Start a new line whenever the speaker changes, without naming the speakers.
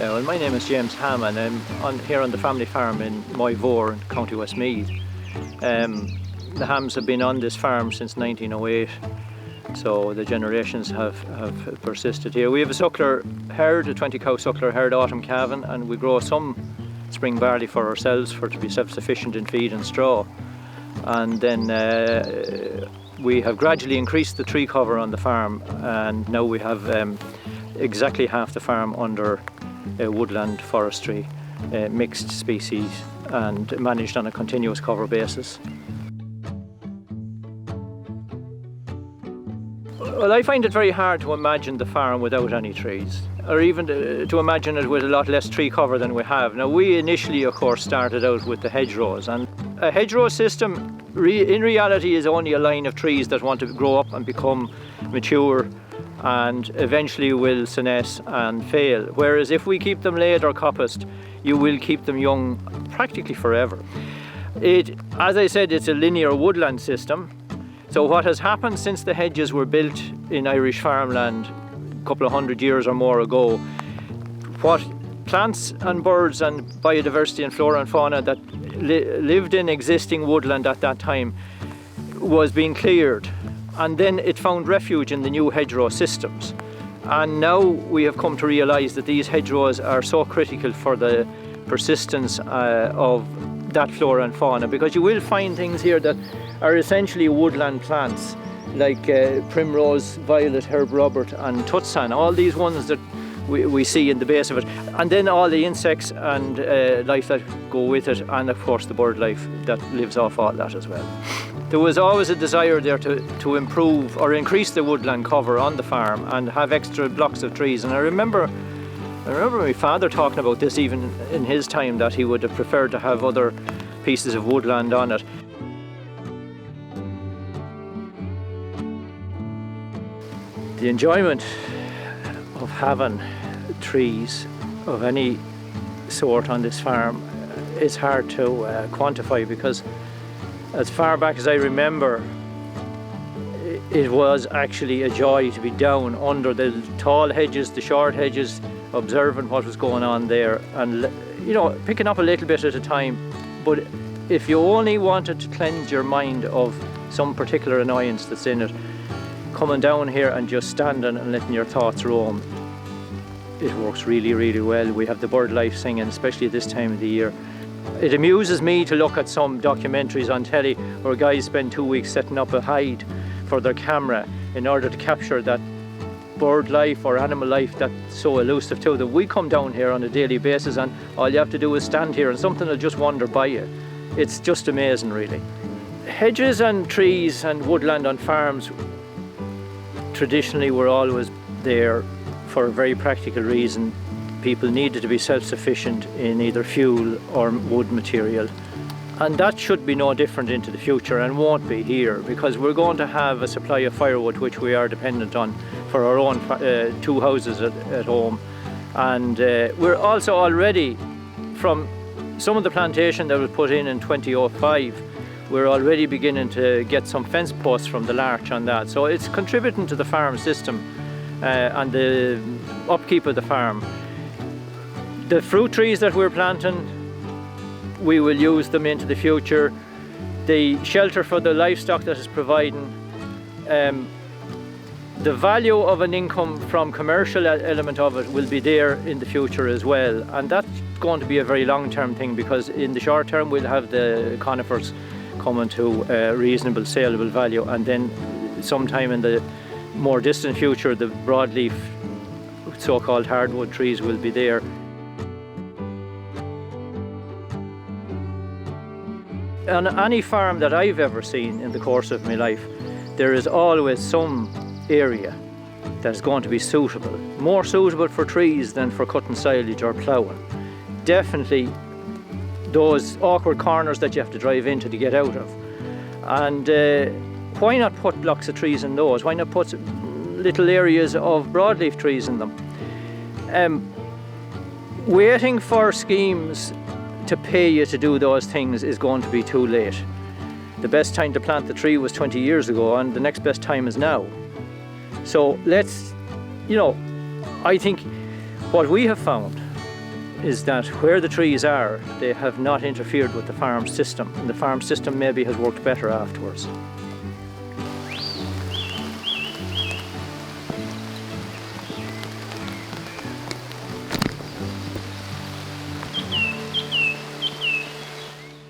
Well, my name is James Ham, and I'm here on the family farm in Moyvore in County Westmeath. The Hams have been on this farm since 1908, so the generations have persisted here. We have a suckler herd, a 20-cow suckler herd autumn calving, and we grow some spring barley for ourselves to be self-sufficient in feed and straw. And then we have gradually increased the tree cover on the farm, and now we have exactly half the farm under woodland forestry, mixed species, and managed on a continuous cover basis. Well, I find it very hard to imagine the farm without any trees, or even to imagine it with a lot less tree cover than we have. Now, we initially, of course, started out with the hedgerows, and a hedgerow system in reality is only a line of trees that want to grow up and become mature and eventually will senesce and fail. Whereas if we keep them laid or coppiced, you will keep them young practically forever. As I said, it's a linear woodland system. So what has happened since the hedges were built in Irish farmland a couple of hundred years or more ago, what plants and birds and biodiversity and flora and fauna that lived in existing woodland at that time was being cleared, and then it found refuge in the new hedgerow systems. And now we have come to realise that these hedgerows are so critical for the persistence of that flora and fauna, because you will find things here that are essentially woodland plants like primrose, violet, herb robert and tutsan, all these ones that we see in the base of it, and then all the insects and life that go with it, and of course the bird life that lives off all that as well. There was always a desire there to improve or increase the woodland cover on the farm and have extra blocks of trees, and I remember my father talking about this even in his time, that he would have preferred to have other pieces of woodland on it. The enjoyment of having trees of any sort on this farm is hard to quantify, because as far back as I remember, it was actually a joy to be down under the tall hedges, the short hedges, observing what was going on there, and picking up a little bit at a time. But if you only wanted to cleanse your mind of some particular annoyance that's in it, coming down here and just standing and letting your thoughts roam, it works really, really well. We have the bird life singing, especially at this time of the year. It amuses me to look at some documentaries on telly where guys spend 2 weeks setting up a hide for their camera in order to capture that bird life or animal life that's so elusive to them. We come down here on a daily basis, and all you have to do is stand here and something will just wander by you. It's just amazing, really. Hedges and trees and woodland on farms traditionally were always there for a very practical reason. People needed to be self-sufficient in either fuel or wood material, and that should be no different into the future, and won't be here, because we're going to have a supply of firewood which we are dependent on for our own 2 houses at home. And we're also already, from some of the plantation that was put in 2005, we're already beginning to get some fence posts from the larch on that. So it's contributing to the farm system and the upkeep of the farm. The fruit trees that we're planting, we will use them into the future. The shelter for the livestock that is providing, the value of an income from commercial element of it will be there in the future as well. And that's going to be a very long-term thing, because in the short term we'll have the conifers coming to a reasonable saleable value, and then sometime in the more distant future the broadleaf so-called hardwood trees will be there. On any farm that I've ever seen in the course of my life, there is always some area that's going to be suitable, more suitable for trees than for cutting silage or ploughing. Definitely those awkward corners that you have to drive into to get out of. And why not put blocks of trees in those? Why not put little areas of broadleaf trees in them? Waiting for schemes to pay you to do those things is going to be too late. The best time to plant the tree was 20 years ago, and the next best time is now. So let's, I think what we have found is that where the trees are, they have not interfered with the farm system, and the farm system maybe has worked better afterwards.